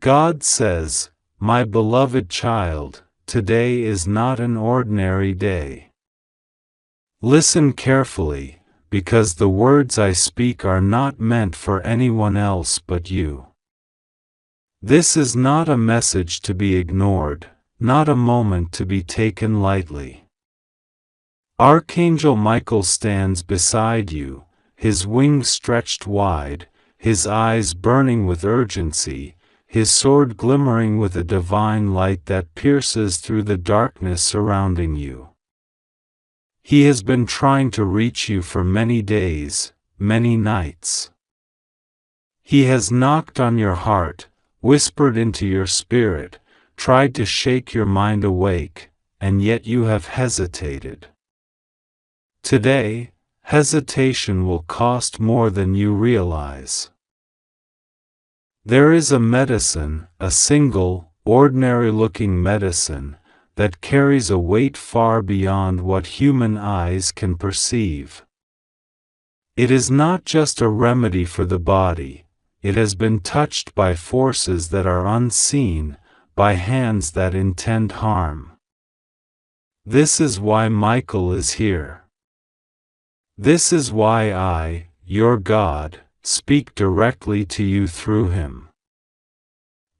God says, "My beloved child, today is not an ordinary day. Listen carefully, because the words I speak are not meant for anyone else but you. This is not a message to be ignored, not a moment to be taken lightly. Archangel Michael stands beside you, his wings stretched wide, his eyes burning with urgency, his sword glimmering with a divine light that pierces through the darkness surrounding you. He has been trying to reach you for many days, many nights. He has knocked on your heart, whispered into your spirit, tried to shake your mind awake, and yet you have hesitated. Today, hesitation will cost more than you realize. There is a medicine, a single, ordinary-looking medicine, that carries a weight far beyond what human eyes can perceive. It is not just a remedy for the body, it has been touched by forces that are unseen, by hands that intend harm. This is why Michael is here. This is why I, your God, speak directly to you through him.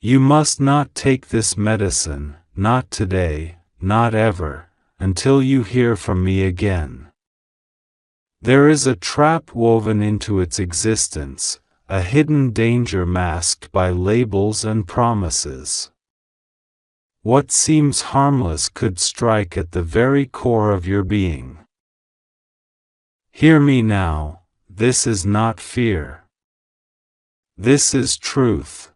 You must not take this medicine, not today, not ever, until you hear from me again. There is a trap woven into its existence, a hidden danger masked by labels and promises. What seems harmless could strike at the very core of your being. Hear me now, this is not fear. This is truth.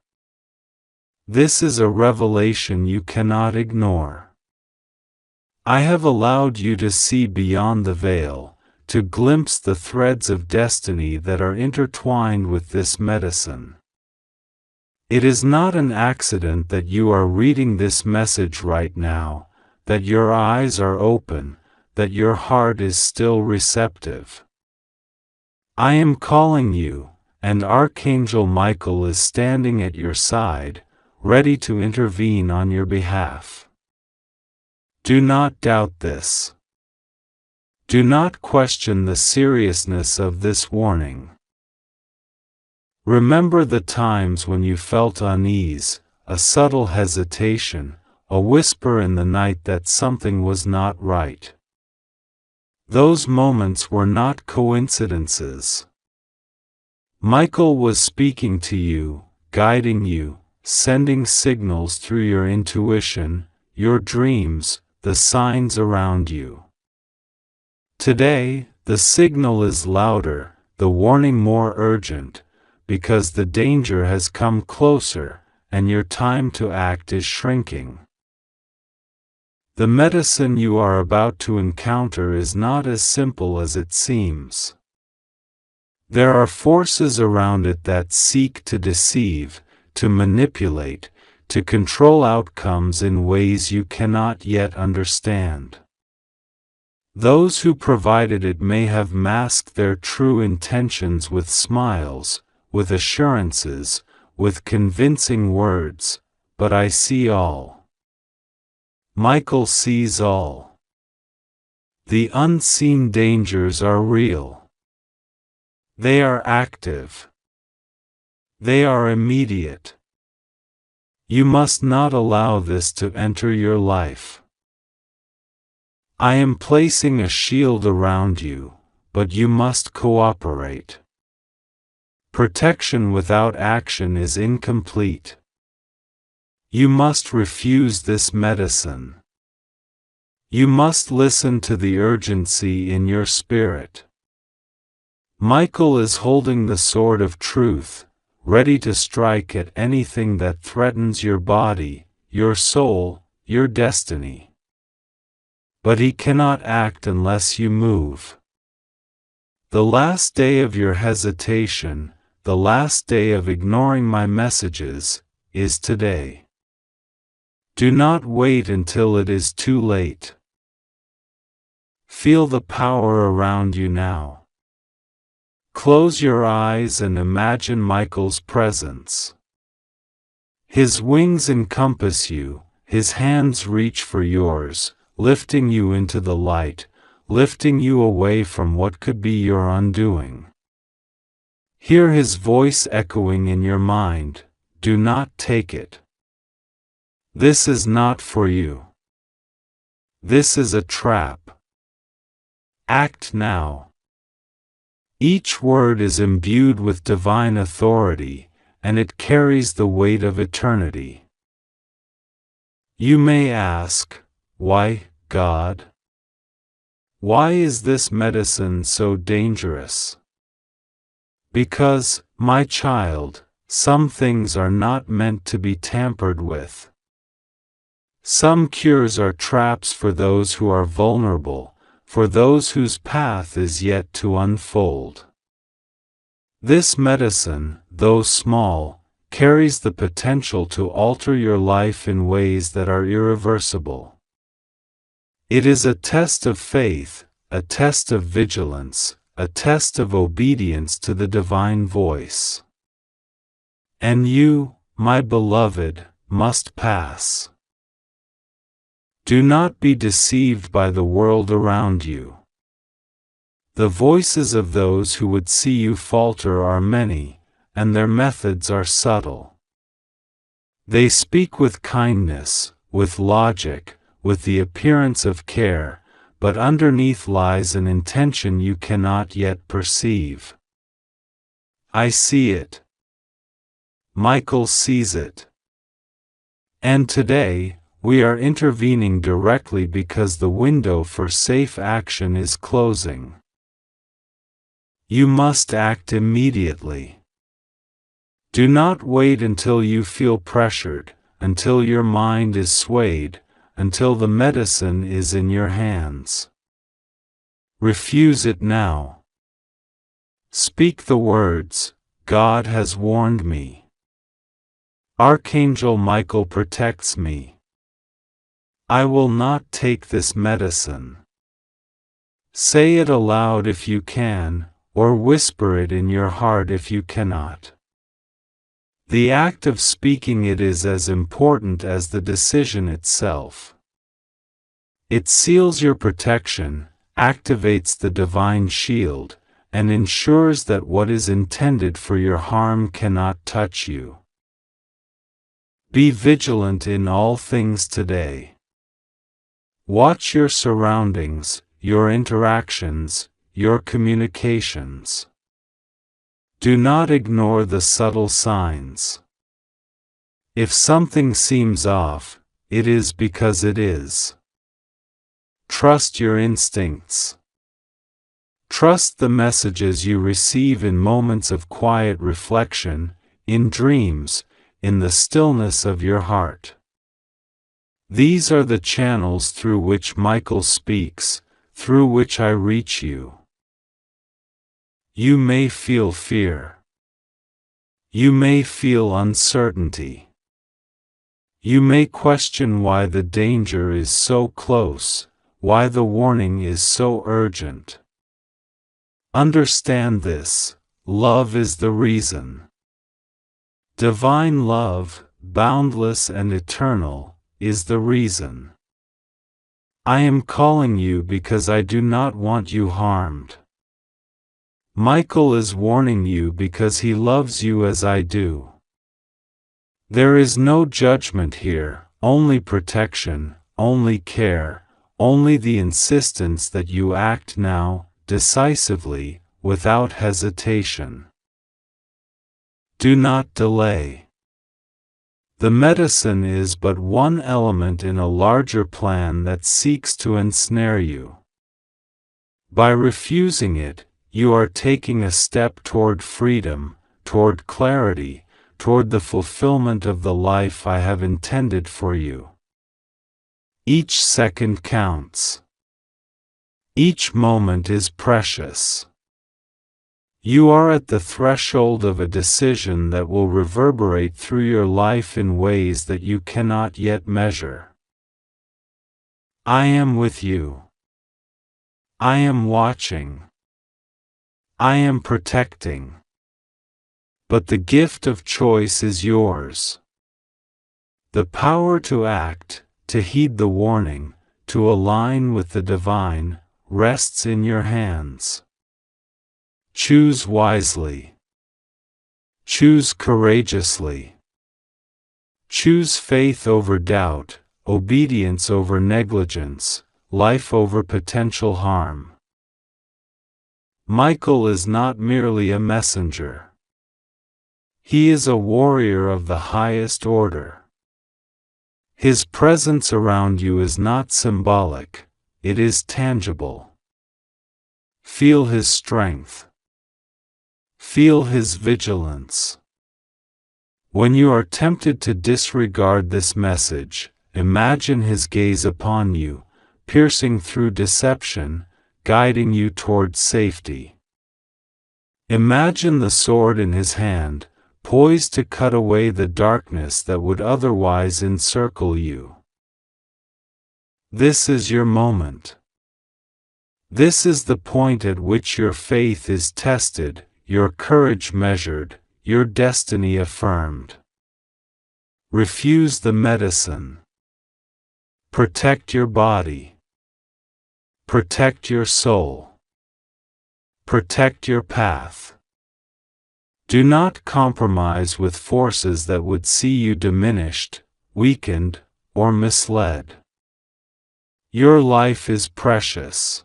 This is a revelation you cannot ignore. I have allowed you to see beyond the veil, to glimpse the threads of destiny that are intertwined with this medicine. It is not an accident that you are reading this message right now, that your eyes are open, that your heart is still receptive. I am calling you, and Archangel Michael is standing at your side, ready to intervene on your behalf. Do not doubt this. Do not question the seriousness of this warning. Remember the times when you felt unease, a subtle hesitation, a whisper in the night that something was not right. Those moments were not coincidences. Michael was speaking to you, guiding you, sending signals through your intuition, your dreams, the signs around you. Today, the signal is louder, the warning more urgent, because the danger has come closer, and your time to act is shrinking. The medicine you are about to encounter is not as simple as it seems. There are forces around it that seek to deceive, to manipulate, to control outcomes in ways you cannot yet understand. Those who provided it may have masked their true intentions with smiles, with assurances, with convincing words, but I see all. Michael sees all. The unseen dangers are real. They are active. They are immediate. You must not allow this to enter your life. I am placing a shield around you, but you must cooperate. Protection without action is incomplete. You must refuse this medicine. You must listen to the urgency in your spirit. Michael is holding the sword of truth, ready to strike at anything that threatens your body, your soul, your destiny. But he cannot act unless you move. The last day of your hesitation, the last day of ignoring my messages, is today. Do not wait until it is too late. Feel the power around you now. Close your eyes and imagine Michael's presence. His wings encompass you, His hands reach for yours, lifting you into the light, lifting you away from what could be your undoing. Hear His voice echoing in your mind, "Do not take it. This is not for you. This is a trap. Act now." Each word is imbued with divine authority, and it carries the weight of eternity. You may ask, "Why, God? Why is this medicine so dangerous?" Because, my child, some things are not meant to be tampered with. Some cures are traps for those who are vulnerable, for those whose path is yet to unfold. This medicine, though small, carries the potential to alter your life in ways that are irreversible. It is a test of faith, a test of vigilance, a test of obedience to the divine voice. And you, my beloved, must pass. Do not be deceived by the world around you. The voices of those who would see you falter are many, and their methods are subtle. They speak with kindness, with logic, with the appearance of care, but underneath lies an intention you cannot yet perceive. I see it. Michael sees it. And today, we are intervening directly because the window for safe action is closing. You must act immediately. Do not wait until you feel pressured, until your mind is swayed, until the medicine is in your hands. Refuse it now. Speak the words, "God has warned me. Archangel Michael protects me. I will not take this medicine." Say it aloud if you can, or whisper it in your heart if you cannot. The act of speaking it is as important as the decision itself. It seals your protection, activates the divine shield, and ensures that what is intended for your harm cannot touch you. Be vigilant in all things today. Watch your surroundings, your interactions, your communications. Do not ignore the subtle signs. If something seems off, it is because it is. Trust your instincts. Trust the messages you receive in moments of quiet reflection, in dreams, in the stillness of your heart. These are the channels through which Michael speaks, through which I reach you. You may feel fear. You may feel uncertainty. You may question why the danger is so close, why the warning is so urgent. Understand this: love is the reason. Divine love, boundless and eternal, is the reason. I am calling you because I do not want you harmed. Michael is warning you because he loves you as I do. There is no judgment here, only protection, only care, only the insistence that you act now, decisively, without hesitation. Do not delay. The medicine is but one element in a larger plan that seeks to ensnare you. By refusing it, you are taking a step toward freedom, toward clarity, toward the fulfillment of the life I have intended for you. Each second counts. Each moment is precious. You are at the threshold of a decision that will reverberate through your life in ways that you cannot yet measure. I am with you. I am watching. I am protecting. But the gift of choice is yours. The power to act, to heed the warning, to align with the divine, rests in your hands. Choose wisely. Choose courageously. Choose faith over doubt, obedience over negligence, life over potential harm. Michael is not merely a messenger. He is a warrior of the highest order. His presence around you is not symbolic, it is tangible. Feel his strength. Feel his vigilance. When you are tempted to disregard this message, imagine his gaze upon you, piercing through deception, guiding you towards safety. Imagine the sword in his hand, poised to cut away the darkness that would otherwise encircle you. This is your moment. This is the point at which your faith is tested, your courage measured, your destiny affirmed. Refuse the medicine. Protect your body. Protect your soul. Protect your path. Do not compromise with forces that would see you diminished, weakened, or misled. Your life is precious.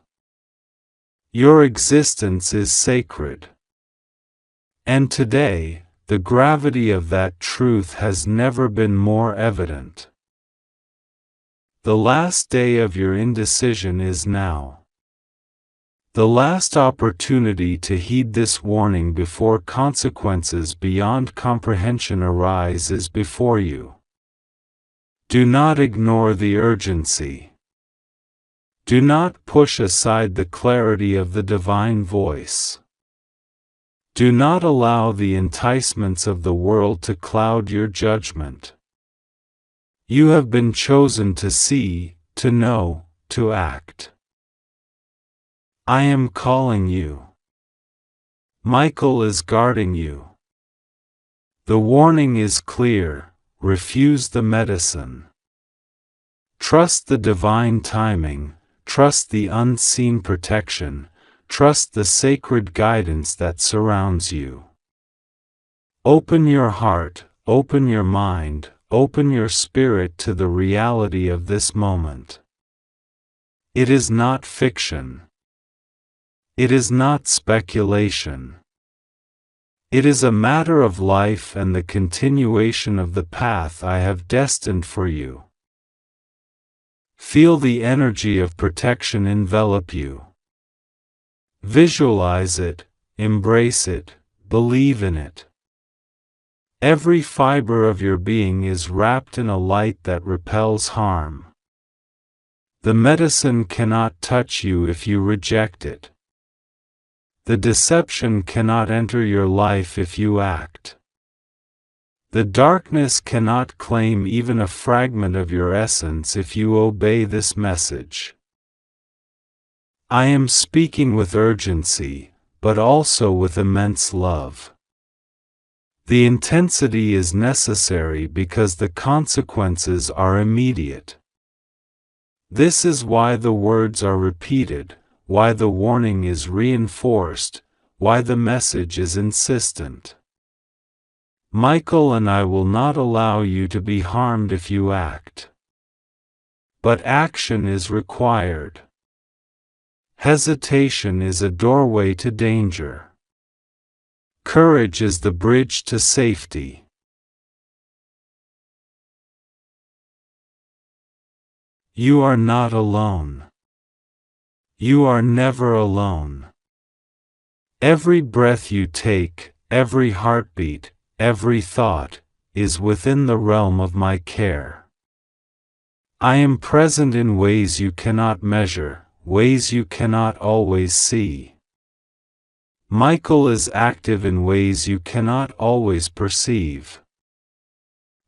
Your existence is sacred. And today, the gravity of that truth has never been more evident. The last day of your indecision is now. The last opportunity to heed this warning before consequences beyond comprehension arise is before you. Do not ignore the urgency. Do not push aside the clarity of the divine voice. Do not allow the enticements of the world to cloud your judgment. You have been chosen to see, to know, to act. I am calling you. Michael is guarding you. The warning is clear: refuse the medicine. Trust the divine timing, trust the unseen protection, trust the sacred guidance that surrounds you. Open your heart, open your mind, open your spirit to the reality of this moment. It is not fiction. It is not speculation. It is a matter of life and the continuation of the path I have destined for you. Feel the energy of protection envelop you. Visualize it, embrace it, believe in it. Every fiber of your being is wrapped in a light that repels harm. The medicine cannot touch you if you reject it. The deception cannot enter your life if you act. The darkness cannot claim even a fragment of your essence if you obey this message. I am speaking with urgency, but also with immense love. The intensity is necessary because the consequences are immediate. This is why the words are repeated, why the warning is reinforced, why the message is insistent. Michael and I will not allow you to be harmed if you act. But action is required. Hesitation is a doorway to danger. Courage is the bridge to safety. You are not alone. You are never alone. Every breath you take, every heartbeat, every thought, is within the realm of my care. I am present in ways you cannot measure, ways you cannot always see. Michael is active in ways you cannot always perceive.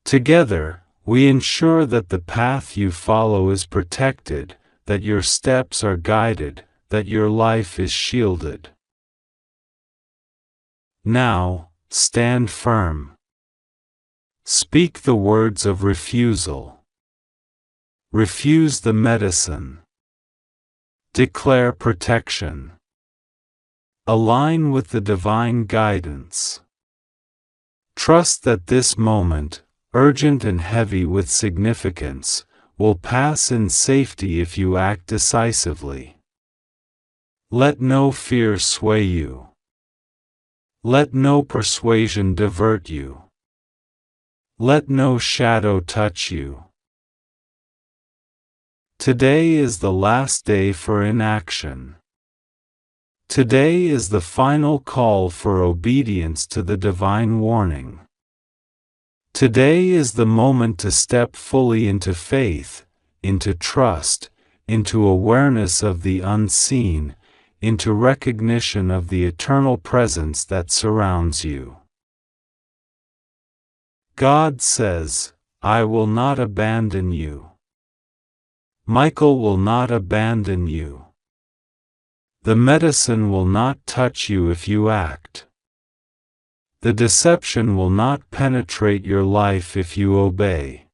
Together, we ensure that the path you follow is protected, that your steps are guided, that your life is shielded. Now, stand firm. Speak the words of refusal. Refuse the medicine. Declare protection. Align with the divine guidance. Trust that this moment, urgent and heavy with significance, will pass in safety if you act decisively. Let no fear sway you. Let no persuasion divert you. Let no shadow touch you. Today is the last day for inaction. Today is the final call for obedience to the divine warning. Today is the moment to step fully into faith, into trust, into awareness of the unseen, into recognition of the eternal presence that surrounds you. God says, "I will not abandon you." Michael will not abandon you. The medicine will not touch you if you act. The deception will not penetrate your life if you obey.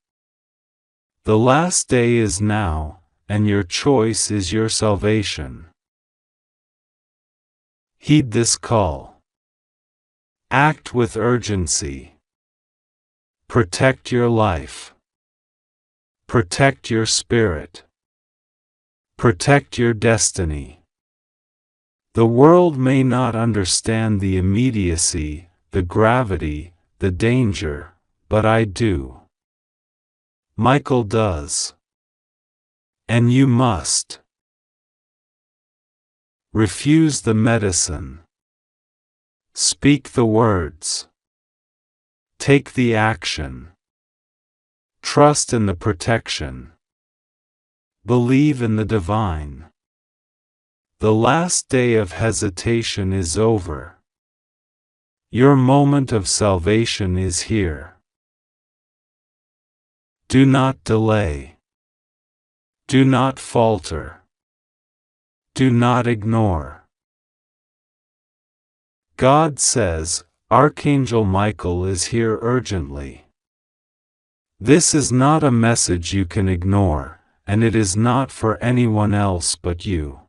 The last day is now, and your choice is your salvation. Heed this call. Act with urgency. Protect your life. Protect your spirit. Protect your destiny. The world may not understand the immediacy, the gravity, the danger, but I do. Michael does. And you must. Refuse the medicine. Speak the words. Take the action. Trust in the protection. Believe in the divine. The last day of hesitation is over. Your moment of salvation is here. Do not delay. Do not falter. Do not ignore. God says, Archangel Michael is here urgently. This is not a message you can ignore, and it is not for anyone else but you.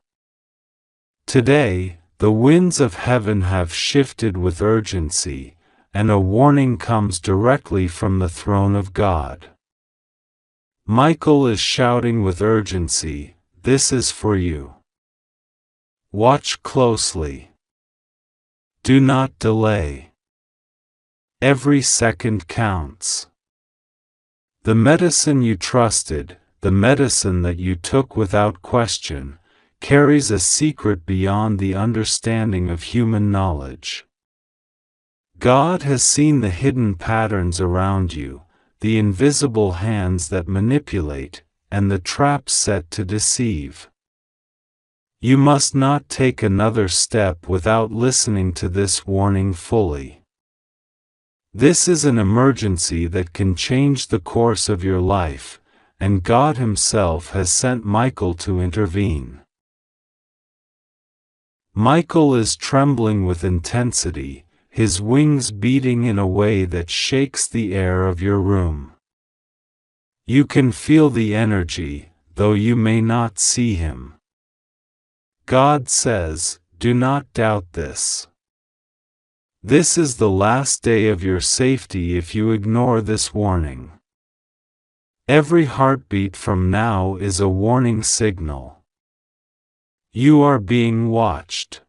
Today, the winds of heaven have shifted with urgency, and a warning comes directly from the throne of God. Michael is shouting with urgency, "This is for you." Watch closely. Do not delay. Every second counts. The medicine you trusted, the medicine that you took without question, carries a secret beyond the understanding of human knowledge. God has seen the hidden patterns around you, the invisible hands that manipulate, and the traps set to deceive. You must not take another step without listening to this warning fully. This is an emergency that can change the course of your life, and God Himself has sent Michael to intervene. Michael is trembling with intensity, his wings beating in a way that shakes the air of your room. You can feel the energy, though you may not see him. God says, "Do not doubt this." This is the last day of your safety if you ignore this warning. Every heartbeat from now is a warning signal. You are being watched.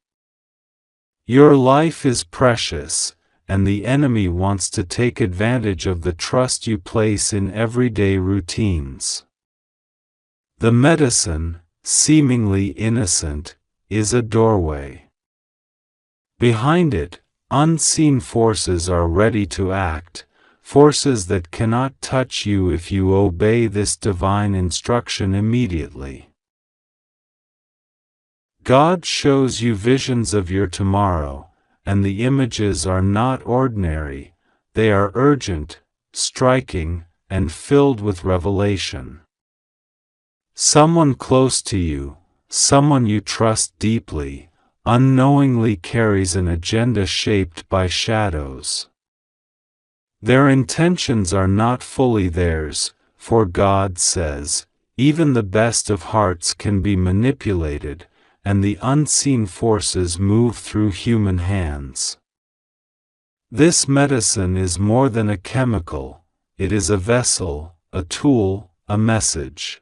Your life is precious, and the enemy wants to take advantage of the trust you place in everyday routines. The medicine, seemingly innocent, is a doorway. Behind it, unseen forces are ready to act, forces that cannot touch you if you obey this divine instruction immediately. God shows you visions of your tomorrow, and the images are not ordinary, they are urgent, striking, and filled with revelation. Someone close to you, someone you trust deeply, unknowingly carries an agenda shaped by shadows. Their intentions are not fully theirs, for God says, even the best of hearts can be manipulated, and the unseen forces move through human hands. This medicine is more than a chemical, it is a vessel, a tool, a message.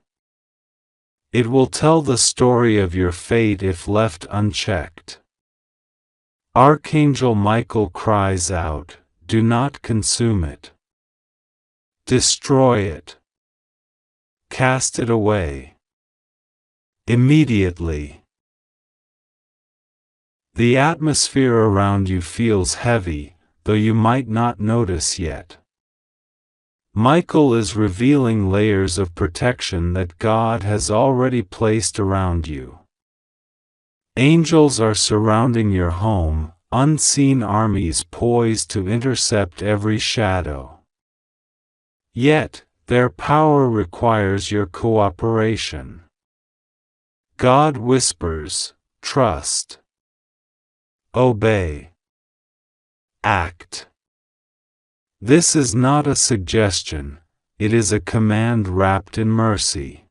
It will tell the story of your fate if left unchecked. Archangel Michael cries out, "Do not consume it. Destroy it. Cast it away. Immediately." The atmosphere around you feels heavy, though you might not notice yet. Michael is revealing layers of protection that God has already placed around you. Angels are surrounding your home, unseen armies poised to intercept every shadow. Yet, their power requires your cooperation. God whispers, "Trust. Obey. Act." This is not a suggestion, it is a command wrapped in mercy.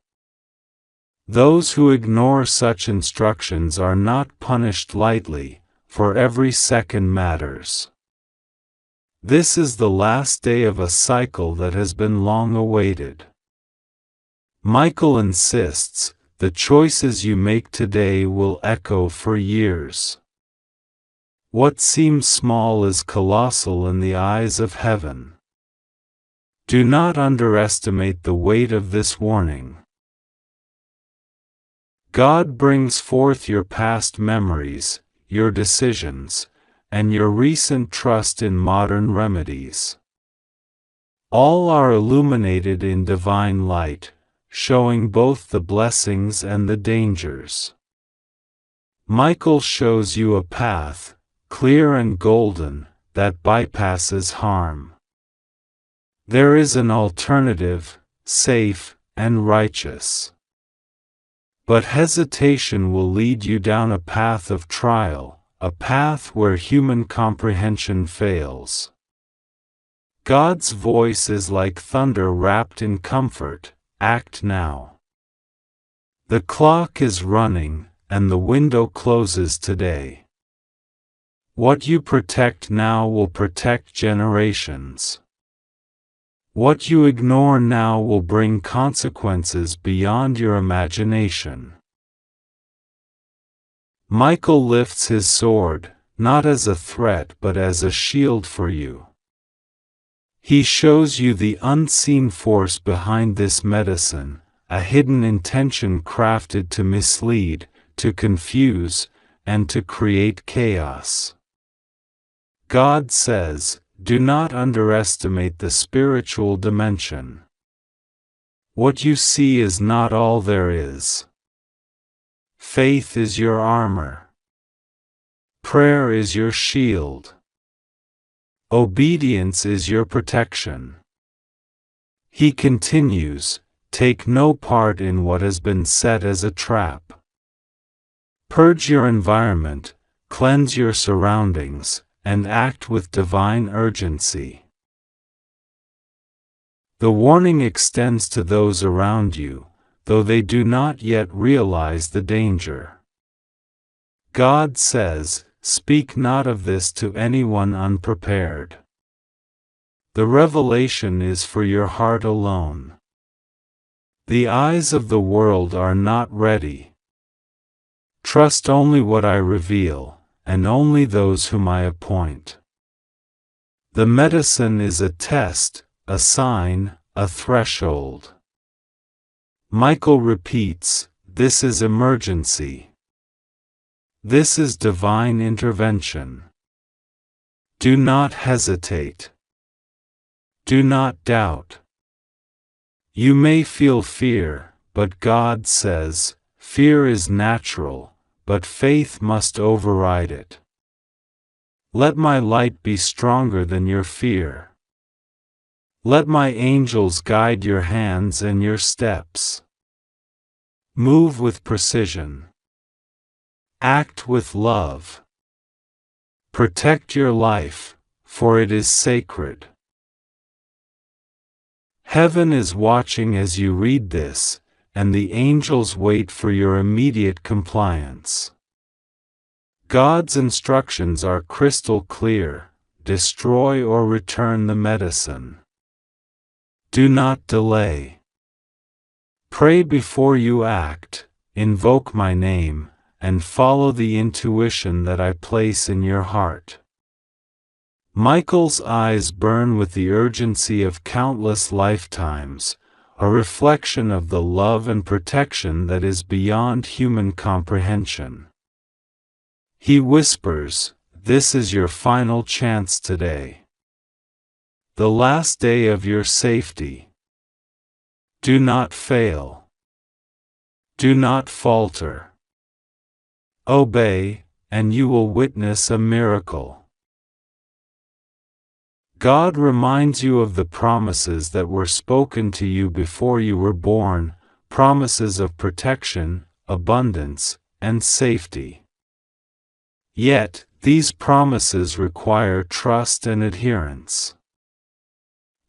Those who ignore such instructions are not punished lightly, for every second matters. This is the last day of a cycle that has been long awaited. Michael insists, the choices you make today will echo for years. What seems small is colossal in the eyes of heaven. Do not underestimate the weight of this warning. God brings forth your past memories, your decisions, and your recent trust in modern remedies. All are illuminated in divine light, showing both the blessings and the dangers. Michael shows you a path, clear and golden, that bypasses harm. There is an alternative, safe and righteous. But hesitation will lead you down a path of trial, a path where human comprehension fails. God's voice is like thunder wrapped in comfort, act now. The clock is running, and the window closes today. What you protect now will protect generations. What you ignore now will bring consequences beyond your imagination. Michael lifts his sword, not as a threat but as a shield for you. He shows you the unseen force behind this medicine, a hidden intention crafted to mislead, to confuse, and to create chaos. God says, do not underestimate the spiritual dimension. What you see is not all there is. Faith is your armor. Prayer is your shield. Obedience is your protection. He continues, take no part in what has been set as a trap. Purge your environment, cleanse your surroundings, and act with divine urgency. The warning extends to those around you, though they do not yet realize the danger. God says, speak not of this to anyone unprepared. The revelation is for your heart alone. The eyes of the world are not ready. Trust only what I reveal, and only those whom I appoint. The medicine is a test, a sign, a threshold. Michael repeats, this is emergency. This is divine intervention. Do not hesitate. Do not doubt. You may feel fear, but God says, fear is natural, but faith must override it. Let my light be stronger than your fear. Let my angels guide your hands and your steps. Move with precision. Act with love. Protect your life, for it is sacred. Heaven is watching as you read this, and the angels wait for your immediate compliance. God's instructions are crystal clear: destroy or return the medicine. Do not delay. Pray before you act, invoke my name, and follow the intuition that I place in your heart. Michael's eyes burn with the urgency of countless lifetimes, a reflection of the love and protection that is beyond human comprehension. He whispers, "This is your final chance today. The last day of your safety. Do not fail. Do not falter. Obey, and you will witness a miracle." God reminds you of the promises that were spoken to you before you were born, promises of protection, abundance, and safety. Yet, these promises require trust and adherence.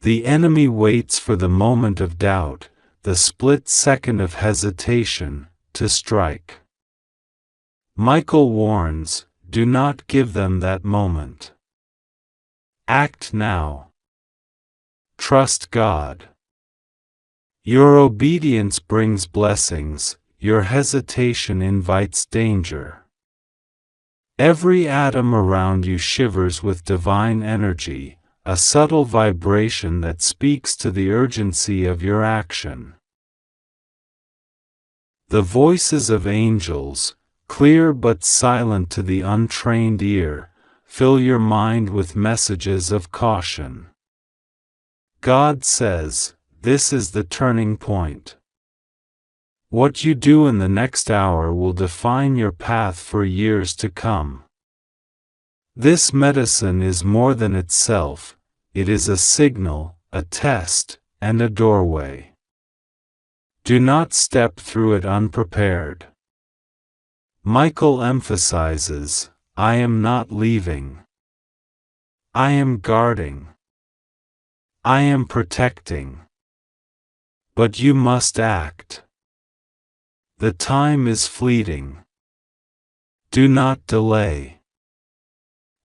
The enemy waits for the moment of doubt, the split second of hesitation, to strike. Michael warns, do not give them that moment. Act now. Trust God. Your obedience brings blessings, your hesitation invites danger. Every atom around you shivers with divine energy, a subtle vibration that speaks to the urgency of your action. The voices of angels, clear but silent to the untrained ear, fill your mind with messages of caution. God says, this is the turning point. What you do in the next hour will define your path for years to come. This medicine is more than itself, it is a signal, a test, and a doorway. Do not step through it unprepared. Michael emphasizes, I am not leaving. I am guarding. I am protecting. But you must act. The time is fleeting. Do not delay.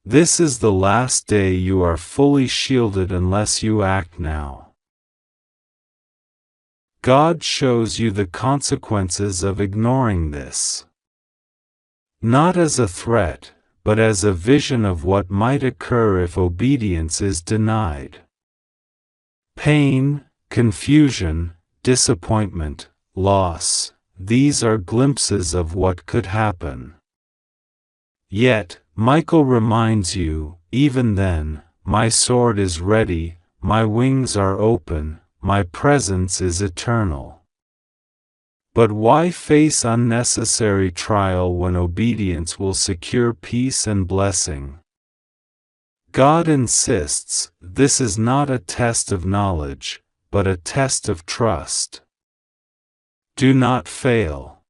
This is the last day you are fully shielded unless you act now. God shows you the consequences of ignoring this. Not as a threat, but as a vision of what might occur if obedience is denied. Pain, confusion, disappointment, loss, these are glimpses of what could happen. Yet, Michael reminds you, even then, my sword is ready, my wings are open, my presence is eternal. But why face unnecessary trial when obedience will secure peace and blessing? God insists, this is not a test of knowledge, but a test of trust. Do not fail.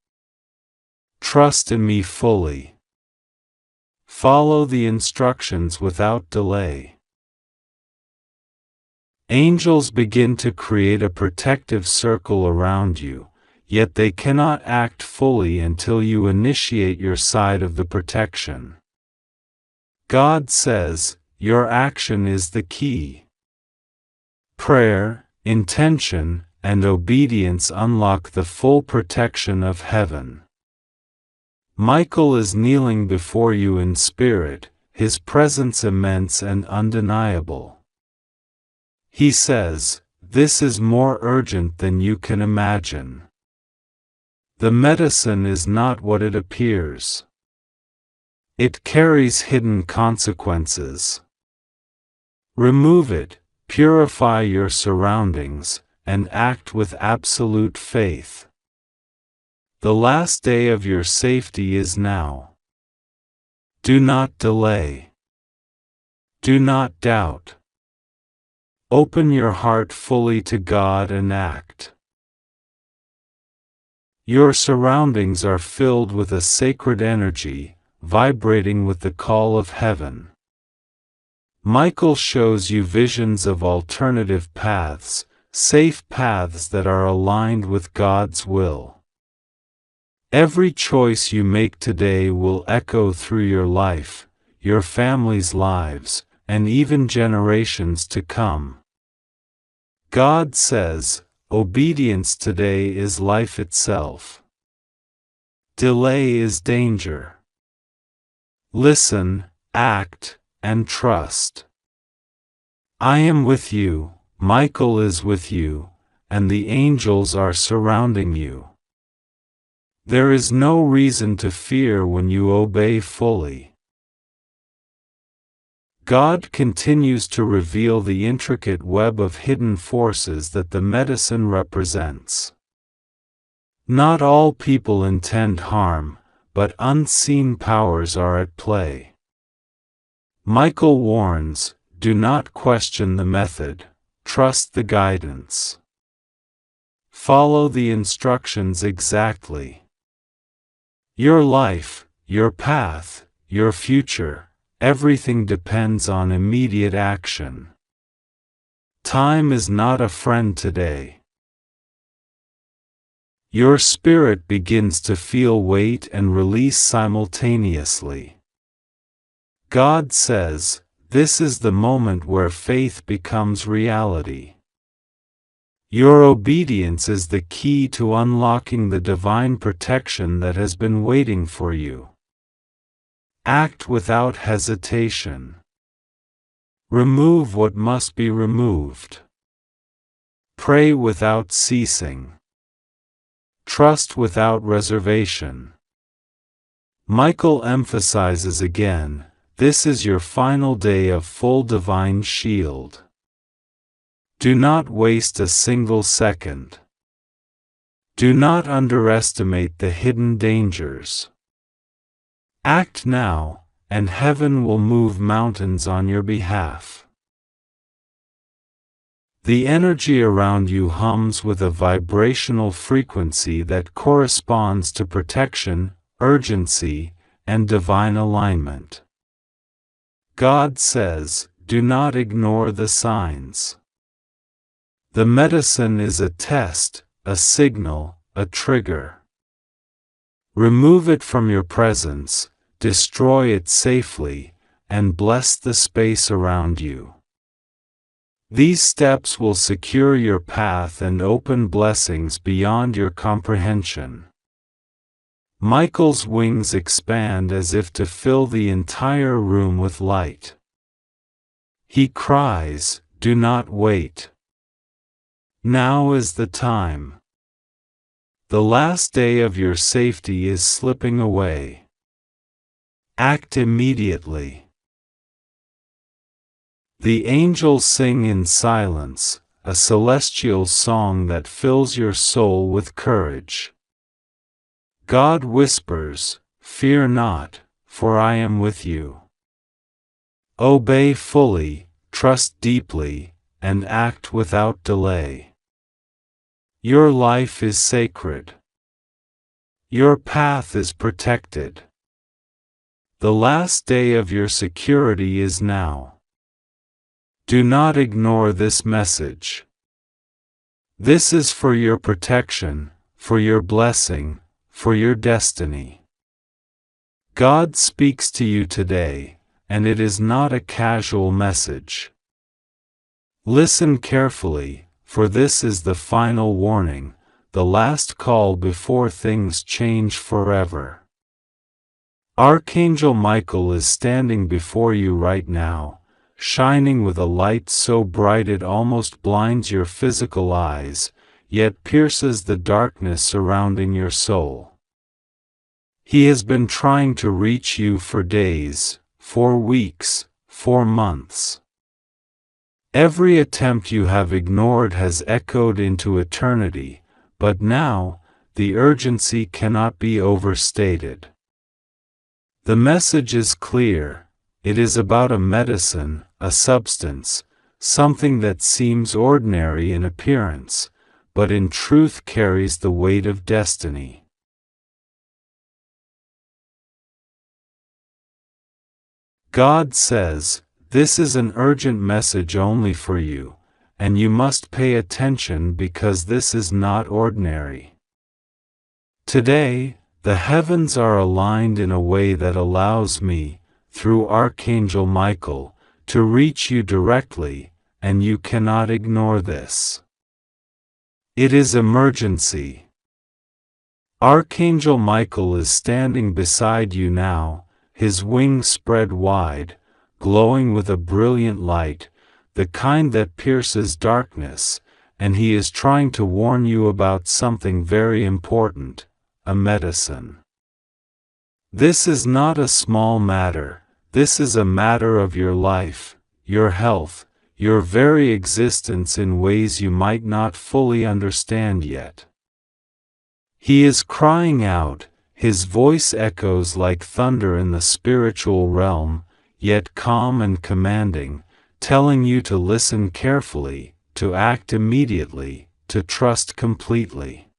Trust in me fully. Follow the instructions without delay. Angels begin to create a protective circle around you, yet they cannot act fully until you initiate your side of the protection. God says, your action is the key. Prayer, intention, and obedience unlock the full protection of heaven. Michael is kneeling before you in spirit, his presence immense and undeniable. He says, this is more urgent than you can imagine. The medicine is not what it appears. It carries hidden consequences. Remove it, purify your surroundings, and act with absolute faith. The last day of your safety is now. Do not delay. Do not doubt. Open your heart fully to God and act. Your surroundings are filled with a sacred energy, vibrating with the call of heaven. Michael shows you visions of alternative paths, safe paths that are aligned with God's will. Every choice you make today will echo through your life, your family's lives, and even generations to come. God says, obedience today is life itself. Delay is danger. Listen, act, and trust. I am with you, Michael is with you, and the angels are surrounding you. There is no reason to fear when you obey fully. God continues to reveal the intricate web of hidden forces that the medicine represents. Not all people intend harm, but unseen powers are at play. Michael warns, do not question the method, trust the guidance. Follow the instructions exactly. Your life, your path, your future, everything depends on immediate action. Time is not a friend today. Your spirit begins to feel weight and release simultaneously. God says, this is the moment where faith becomes reality. Your obedience is the key to unlocking the divine protection that has been waiting for you. Act without hesitation. Remove what must be removed. Pray without ceasing. Trust without reservation. Michael emphasizes again, this is your final day of full divine shield. Do not waste a single second. Do not underestimate the hidden dangers. Act now, and heaven will move mountains on your behalf. The energy around you hums with a vibrational frequency that corresponds to protection, urgency, and divine alignment. God says, do not ignore the signs. The medicine is a test, a signal, a trigger. Remove it from your presence, destroy it safely, and bless the space around you. These steps will secure your path and open blessings beyond your comprehension. Michael's wings expand as if to fill the entire room with light. He cries, do not wait. Now is the time. The last day of your safety is slipping away. Act immediately. The angels sing in silence, a celestial song that fills your soul with courage. God whispers, fear not, for I am with you. Obey fully, trust deeply, and act without delay. Your life is sacred. Your path is protected. The last day of your security is now. Do not ignore this message. This is for your protection, for your blessing, for your destiny. God speaks to you today, and it is not a casual message. Listen carefully, for this is the final warning, the last call before things change forever. Archangel Michael is standing before you right now, shining with a light so bright it almost blinds your physical eyes, yet pierces the darkness surrounding your soul. He has been trying to reach you for days, for weeks, for months. Every attempt you have ignored has echoed into eternity, but now, the urgency cannot be overstated. The message is clear. It is about a medicine, a substance, something that seems ordinary in appearance, but in truth carries the weight of destiny. God says, this is an urgent message only for you, and you must pay attention because this is not ordinary. Today, the heavens are aligned in a way that allows me, through Archangel Michael, to reach you directly, and you cannot ignore this. It is emergency. Archangel Michael is standing beside you now, his wings spread wide, glowing with a brilliant light, the kind that pierces darkness, and he is trying to warn you about something very important, a medicine. This is not a small matter, this is a matter of your life, your health, your very existence in ways you might not fully understand yet. He is crying out, his voice echoes like thunder in the spiritual realm, yet calm and commanding, telling you to listen carefully, to act immediately, to trust completely.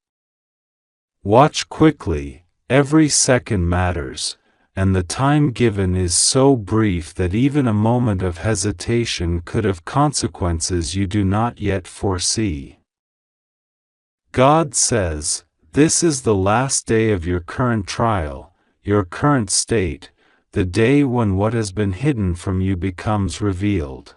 Watch quickly, every second matters, and the time given is so brief that even a moment of hesitation could have consequences you do not yet foresee. God says, this is the last day of your current trial, your current state, the day when what has been hidden from you becomes revealed.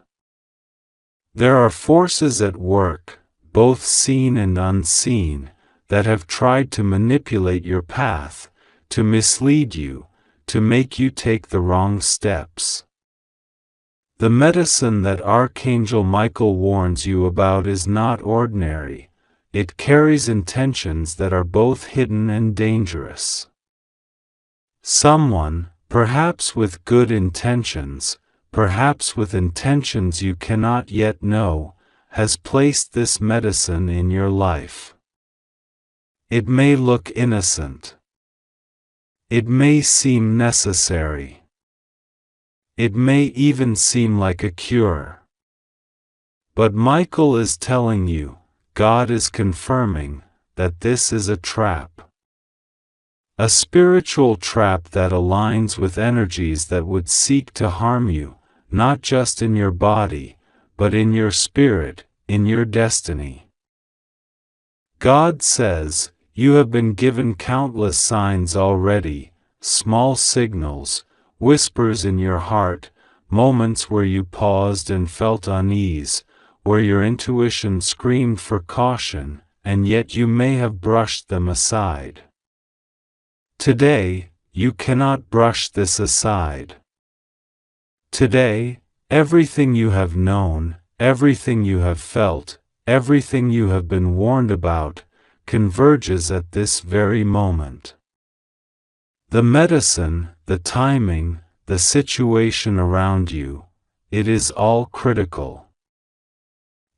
There are forces at work, both seen and unseen, that have tried to manipulate your path, to mislead you, to make you take the wrong steps. The medicine that Archangel Michael warns you about is not ordinary. It carries intentions that are both hidden and dangerous. Someone, perhaps with good intentions, perhaps with intentions you cannot yet know, has placed this medicine in your life. It may look innocent. It may seem necessary. It may even seem like a cure. But Michael is telling you, God is confirming, that this is a trap. A spiritual trap that aligns with energies that would seek to harm you, not just in your body, but in your spirit, in your destiny. God says, you have been given countless signs already, small signals, whispers in your heart, moments where you paused and felt unease, where your intuition screamed for caution, and yet you may have brushed them aside. Today, you cannot brush this aside. Today, everything you have known, everything you have felt, everything you have been warned about, converges at this very moment. The medicine, the timing, the situation around you, it is all critical.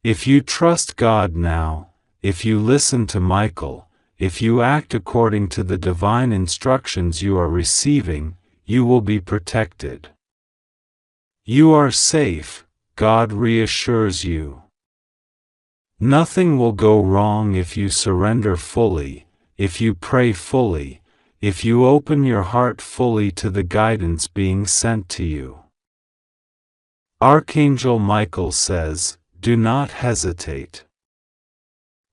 If you trust God now, if you listen to Michael, if you act according to the divine instructions you are receiving, you will be protected. You are safe, God reassures you. Nothing will go wrong if you surrender fully, if you pray fully, if you open your heart fully to the guidance being sent to you. Archangel Michael says, do not hesitate.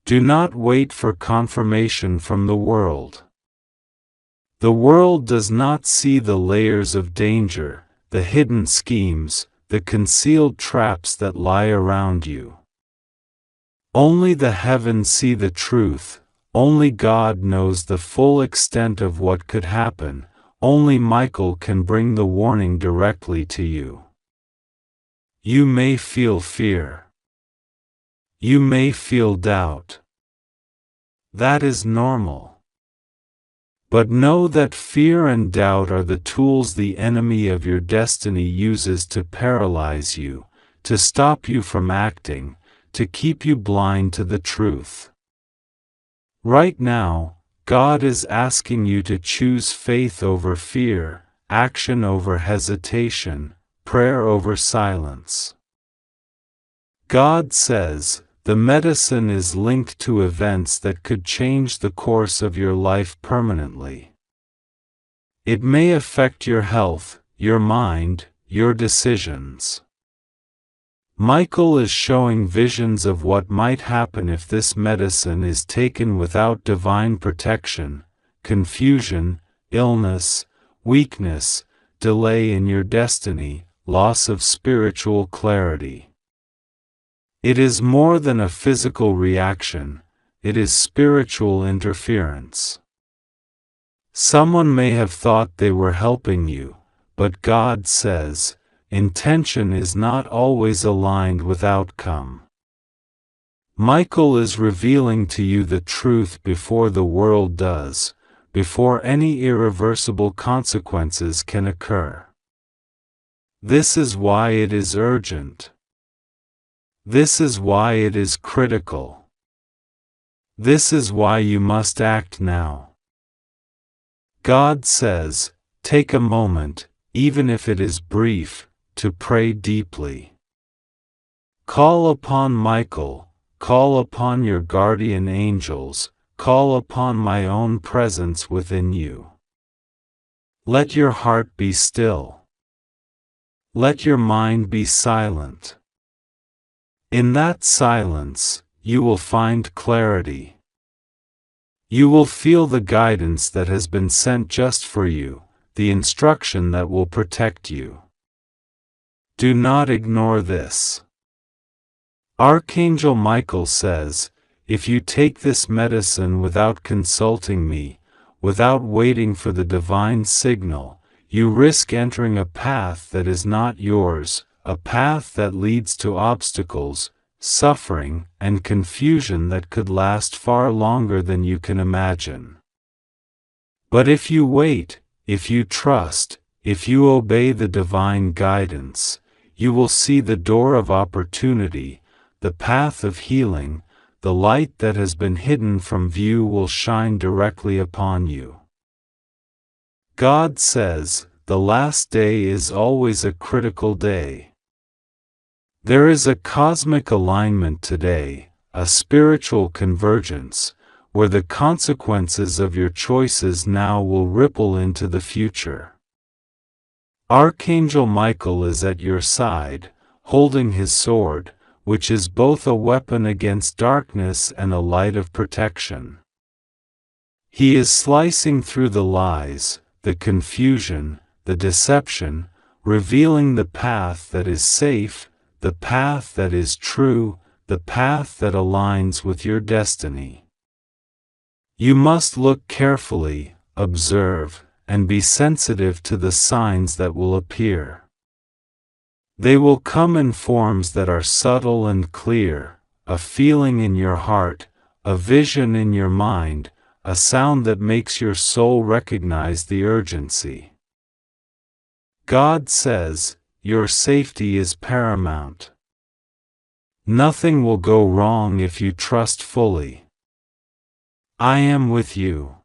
Do not wait for confirmation from the world. The world does not see the layers of danger, the hidden schemes, the concealed traps that lie around you. Only the heavens see the truth, only God knows the full extent of what could happen, only Michael can bring the warning directly to you. You may feel fear. You may feel doubt. That is normal. But know that fear and doubt are the tools the enemy of your destiny uses to paralyze you, to stop you from acting, to keep you blind to the truth. Right now, God is asking you to choose faith over fear, action over hesitation, prayer over silence. God says, the medicine is linked to events that could change the course of your life permanently. It may affect your health, your mind, your decisions. Michael is showing visions of what might happen if this medicine is taken without divine protection: confusion, illness, weakness, delay in your destiny, loss of spiritual clarity. It is more than a physical reaction, it is spiritual interference. Someone may have thought they were helping you, but God says, intention is not always aligned with outcome. Michael is revealing to you the truth before the world does, before any irreversible consequences can occur. This is why it is urgent. This is why it is critical. This is why you must act now. God says, take a moment, even if it is brief, to pray deeply. Call upon Michael, call upon your guardian angels, call upon my own presence within you. Let your heart be still. Let your mind be silent. In that silence, you will find clarity. You will feel the guidance that has been sent just for you, the instruction that will protect you. Do not ignore this. Archangel Michael says, if you take this medicine without consulting me, without waiting for the divine signal, you risk entering a path that is not yours, a path that leads to obstacles, suffering, and confusion that could last far longer than you can imagine. But if you wait, if you trust, if you obey the divine guidance, you will see the door of opportunity, the path of healing, the light that has been hidden from view will shine directly upon you. God says, the last day is always a critical day. There is a cosmic alignment today, a spiritual convergence, where the consequences of your choices now will ripple into the future. Archangel Michael is at your side, holding his sword, which is both a weapon against darkness and a light of protection. He is slicing through the lies, the confusion, the deception, revealing the path that is safe, the path that is true, the path that aligns with your destiny. You must look carefully, observe, and be sensitive to the signs that will appear. They will come in forms that are subtle and clear, a feeling in your heart, a vision in your mind, a sound that makes your soul recognize the urgency. God says, your safety is paramount. Nothing will go wrong if you trust fully. I am with you.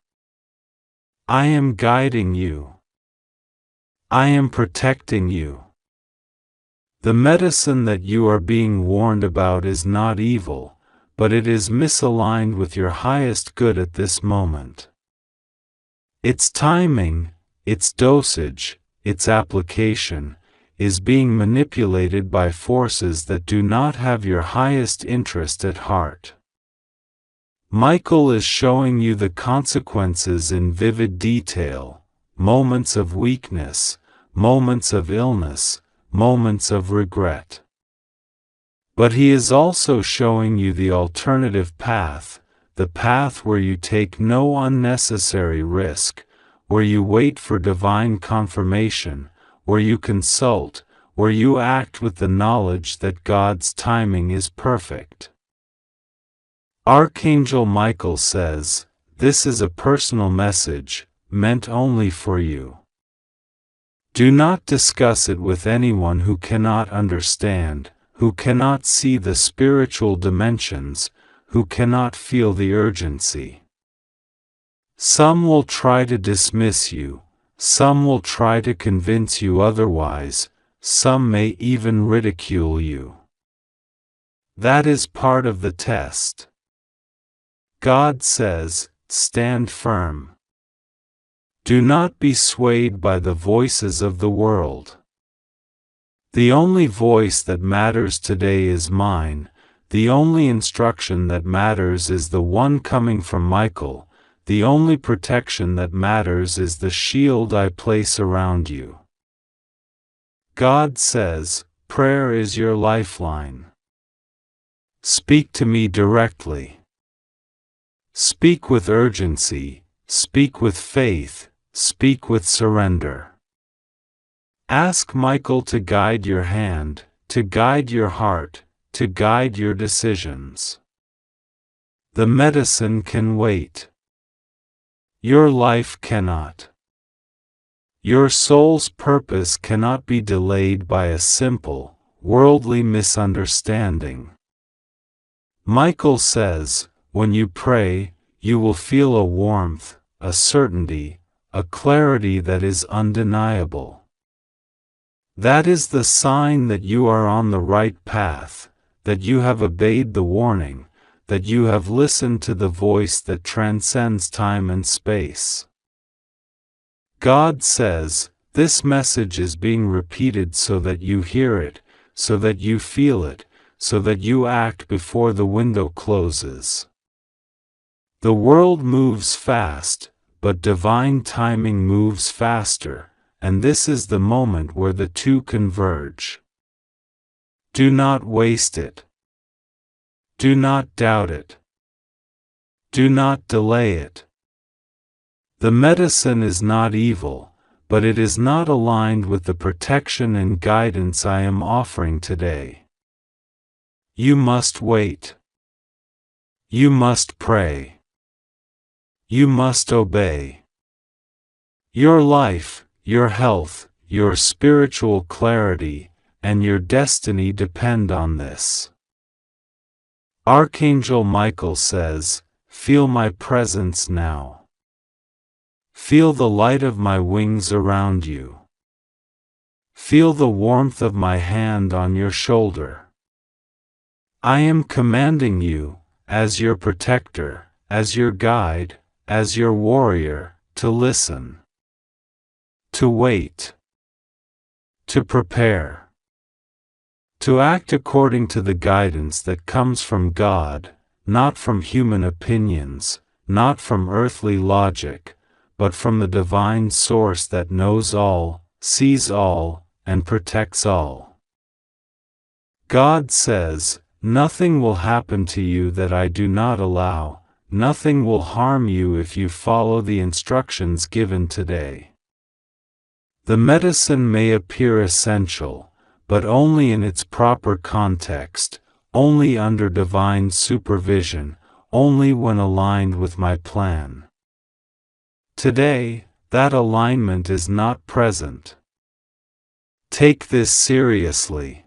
I am guiding you. I am protecting you. The medicine that you are being warned about is not evil, but it is misaligned with your highest good at this moment. Its timing, its dosage, its application, is being manipulated by forces that do not have your highest interest at heart. Michael is showing you the consequences in vivid detail, moments of weakness, moments of illness, moments of regret. But he is also showing you the alternative path, the path where you take no unnecessary risk, where you wait for divine confirmation, where you consult, where you act with the knowledge that God's timing is perfect. Archangel Michael says, this is a personal message, meant only for you. Do not discuss it with anyone who cannot understand, who cannot see the spiritual dimensions, who cannot feel the urgency. Some will try to dismiss you, some will try to convince you otherwise, some may even ridicule you. That is part of the test. God says, stand firm. Do not be swayed by the voices of the world. The only voice that matters today is mine. The only instruction that matters is the one coming from Michael. The only protection that matters is the shield I place around you. God says, prayer is your lifeline. Speak to me directly. Speak with urgency, speak with faith, speak with surrender. Ask Michael to guide your hand, to guide your heart, to guide your decisions. The medicine can wait. Your life cannot. Your soul's purpose cannot be delayed by a simple, worldly misunderstanding. Michael says, when you pray, you will feel a warmth, a certainty, a clarity that is undeniable. That is the sign that you are on the right path, that you have obeyed the warning, that you have listened to the voice that transcends time and space. God says, this message is being repeated so that you hear it, so that you feel it, so that you act before the window closes. The world moves fast, but divine timing moves faster, and this is the moment where the two converge. Do not waste it. Do not doubt it. Do not delay it. The medicine is not evil, but it is not aligned with the protection and guidance I am offering today. You must wait. You must pray. You must obey. Your life, your health, your spiritual clarity, and your destiny depend on this. Archangel Michael says, feel my presence now. Feel the light of my wings around you. Feel the warmth of my hand on your shoulder. I am commanding you, as your protector, as your guide, as your warrior, to listen. To wait. To prepare. To act according to the guidance that comes from God, not from human opinions, not from earthly logic, but from the divine source that knows all, sees all, and protects all. God says, nothing will happen to you that I do not allow, nothing will harm you if you follow the instructions given today. The medicine may appear essential, but only in its proper context, only under divine supervision, only when aligned with my plan. Today, that alignment is not present. Take this seriously.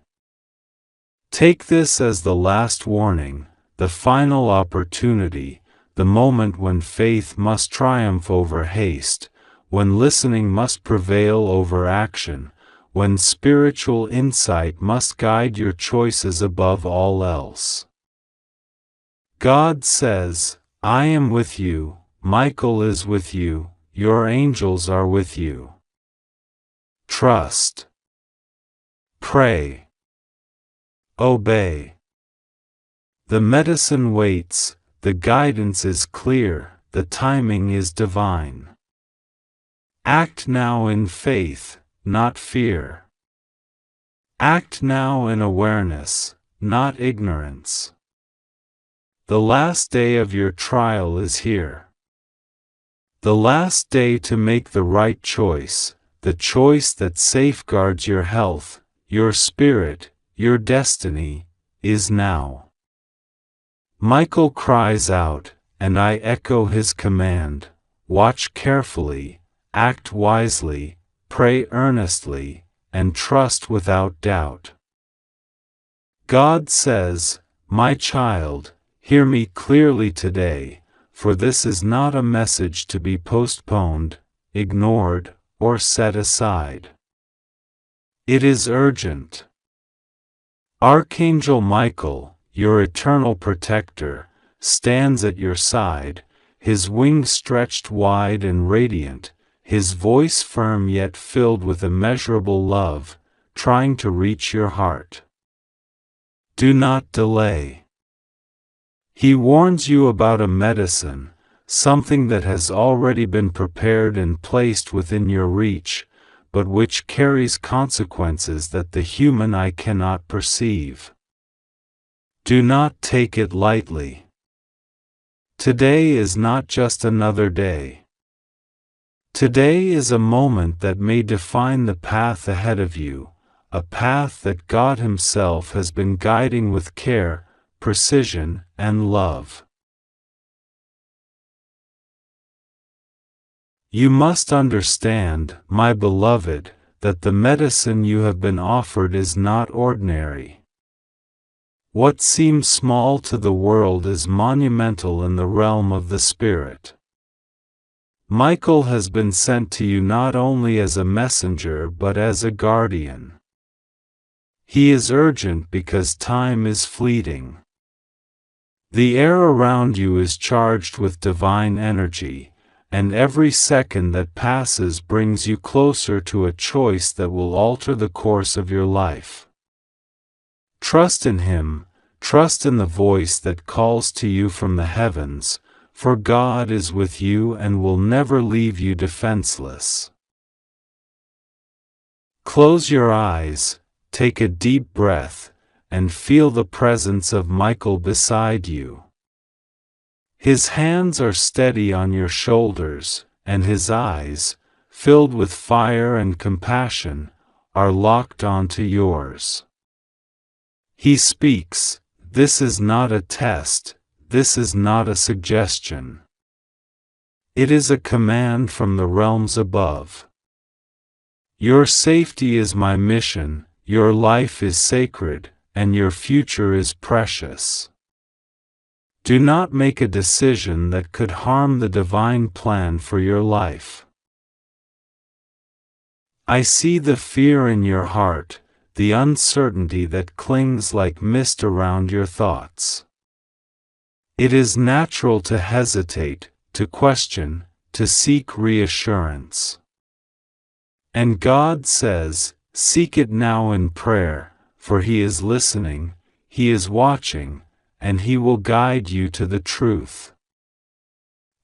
Take this as the last warning, the final opportunity, the moment when faith must triumph over haste, when listening must prevail over action, when spiritual insight must guide your choices above all else. God says, I am with you, Michael is with you, your angels are with you. Trust. Pray. Obey. The medicine waits, the guidance is clear, the timing is divine. Act now in faith, not fear. Act now in awareness, not ignorance. The last day of your trial is here. The last day to make the right choice, the choice that safeguards your health, your spirit, your destiny, is now. Michael cries out, and I echo his command, watch carefully, act wisely, pray earnestly, and trust without doubt. God says, my child, hear me clearly today, for this is not a message to be postponed, ignored, or set aside. It is urgent. Archangel Michael, your eternal protector, stands at your side, his wings stretched wide and radiant, his voice firm yet filled with immeasurable love, trying to reach your heart. Do not delay. He warns you about a medicine, something that has already been prepared and placed within your reach, but which carries consequences that the human eye cannot perceive. Do not take it lightly. Today is not just another day. Today is a moment that may define the path ahead of you, a path that God Himself has been guiding with care, precision, and love. You must understand, my beloved, that the medicine you have been offered is not ordinary. What seems small to the world is monumental in the realm of the Spirit. Michael has been sent to you not only as a messenger but as a guardian. He is urgent because time is fleeting. The air around you is charged with divine energy, and every second that passes brings you closer to a choice that will alter the course of your life. Trust in Him, trust in the voice that calls to you from the heavens, for God is with you and will never leave you defenseless. Close your eyes, take a deep breath, and feel the presence of Michael beside you. His hands are steady on your shoulders, and his eyes, filled with fire and compassion, are locked onto yours. He speaks, "This is not a test, this is not a suggestion. It is a command from the realms above. Your safety is my mission, your life is sacred, and your future is precious. Do not make a decision that could harm the divine plan for your life." I see the fear in your heart, the uncertainty that clings like mist around your thoughts. It is natural to hesitate, to question, to seek reassurance. And God says, seek it now in prayer, for He is listening, He is watching, and He will guide you to the truth.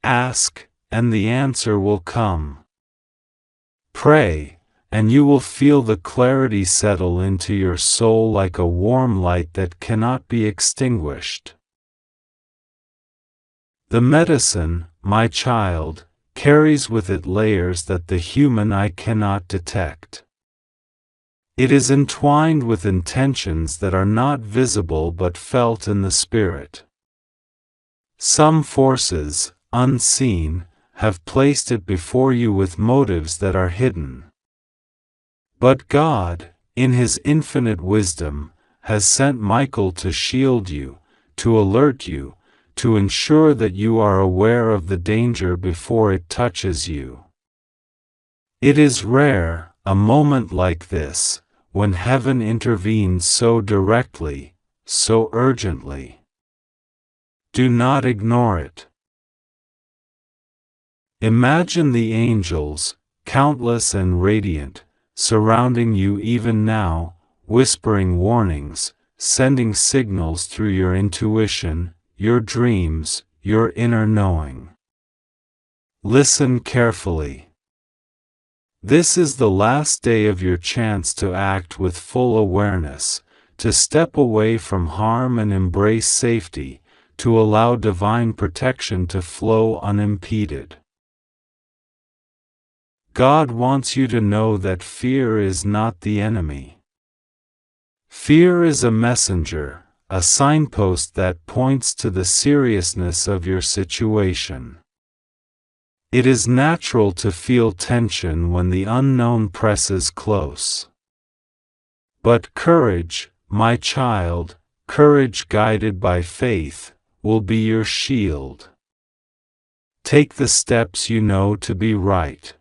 Ask, and the answer will come. Pray, and you will feel the clarity settle into your soul like a warm light that cannot be extinguished. The medicine, my child, carries with it layers that the human eye cannot detect. It is entwined with intentions that are not visible but felt in the spirit. Some forces, unseen, have placed it before you with motives that are hidden. But God, in His infinite wisdom, has sent Michael to shield you, to alert you, to ensure that you are aware of the danger before it touches you. It is rare, a moment like this, when heaven intervenes so directly, so urgently. Do not ignore it. Imagine the angels, countless and radiant, surrounding you even now, whispering warnings, sending signals through your intuition, your dreams, your inner knowing. Listen carefully. This is the last day of your chance to act with full awareness, to step away from harm and embrace safety, to allow divine protection to flow unimpeded. God wants you to know that fear is not the enemy. Fear is a messenger, a signpost that points to the seriousness of your situation. It is natural to feel tension when the unknown presses close. But courage, my child, courage guided by faith, will be your shield. Take the steps you know to be right.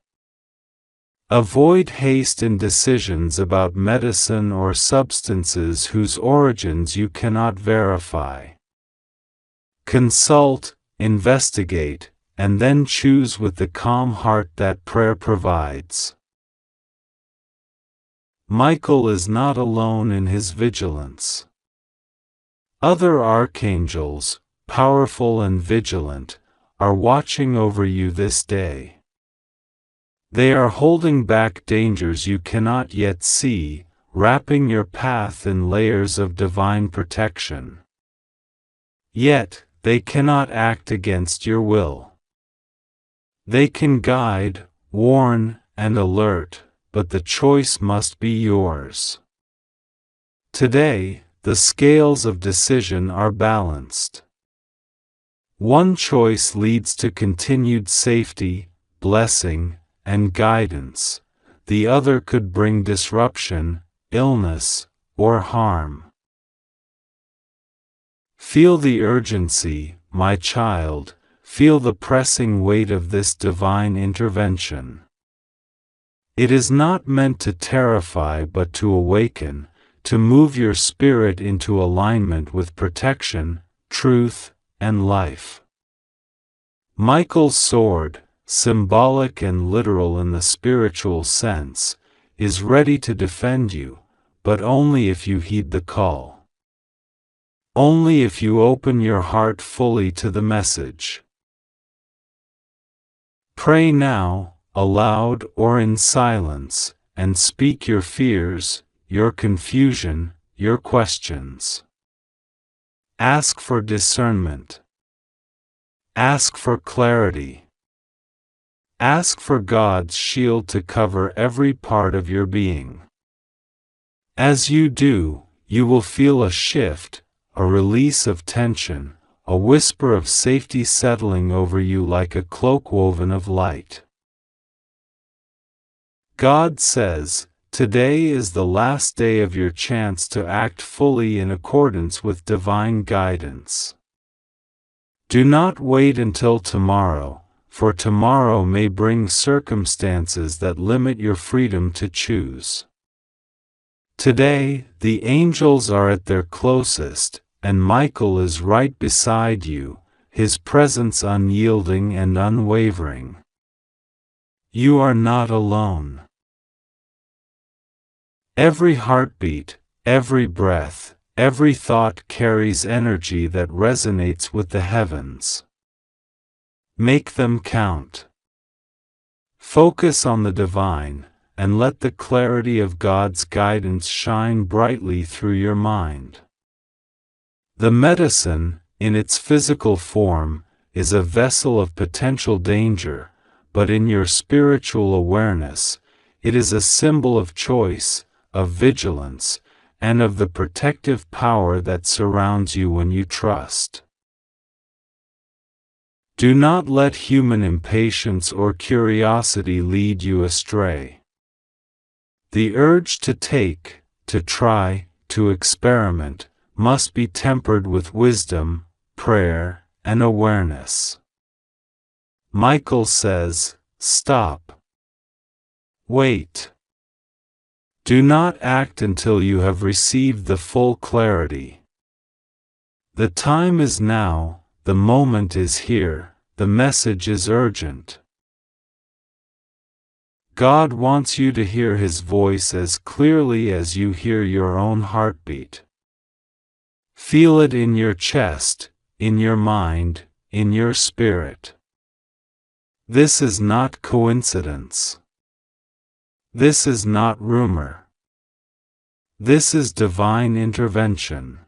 Avoid haste in decisions about medicine or substances whose origins you cannot verify. Consult, investigate, and then choose with the calm heart that prayer provides. Michael is not alone in his vigilance. Other archangels, powerful and vigilant, are watching over you this day. They are holding back dangers you cannot yet see, wrapping your path in layers of divine protection. Yet, they cannot act against your will. They can guide, warn, and alert, but the choice must be yours. Today, the scales of decision are balanced. One choice leads to continued safety, blessing, and guidance. The other could bring disruption, illness, or harm. Feel the urgency, my child, feel the pressing weight of this divine intervention. It is not meant to terrify but to awaken, to move your spirit into alignment with protection, truth, and life. Michael's sword, symbolic and literal in the spiritual sense, is ready to defend you, but only if you heed the call. Only if you open your heart fully to the message. Pray now, aloud or in silence, and speak your fears, your confusion, your questions. Ask for discernment. Ask for clarity. Ask for God's shield to cover every part of your being. As you do, you will feel a shift, a release of tension, a whisper of safety settling over you like a cloak woven of light. God says, today is the last day of your chance to act fully in accordance with divine guidance. Do not wait until tomorrow, for tomorrow may bring circumstances that limit your freedom to choose. Today, the angels are at their closest, and Michael is right beside you, his presence unyielding and unwavering. You are not alone. Every heartbeat, every breath, every thought carries energy that resonates with the heavens. Make them count. Focus on the divine, and let the clarity of God's guidance shine brightly through your mind. The medicine, in its physical form, is a vessel of potential danger, but in your spiritual awareness, it is a symbol of choice, of vigilance, and of the protective power that surrounds you when you trust. Do not let human impatience or curiosity lead you astray. The urge to take, to try, to experiment, must be tempered with wisdom, prayer, and awareness. Michael says, stop. Wait. Do not act until you have received the full clarity. The time is now, the moment is here, the message is urgent. God wants you to hear His voice as clearly as you hear your own heartbeat. Feel it in your chest, in your mind, in your spirit. This is not coincidence. This is not rumor. This is divine intervention.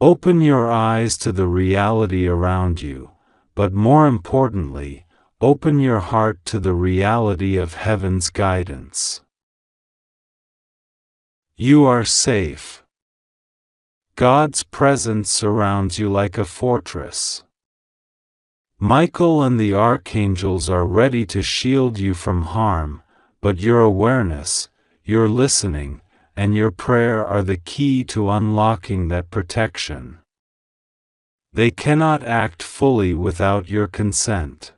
Open your eyes to the reality around you, but more importantly, open your heart to the reality of heaven's guidance. You are safe. God's presence surrounds you like a fortress. Michael and the archangels are ready to shield you from harm, but your awareness, your listening, and your prayer are the key to unlocking that protection. They cannot act fully without your consent.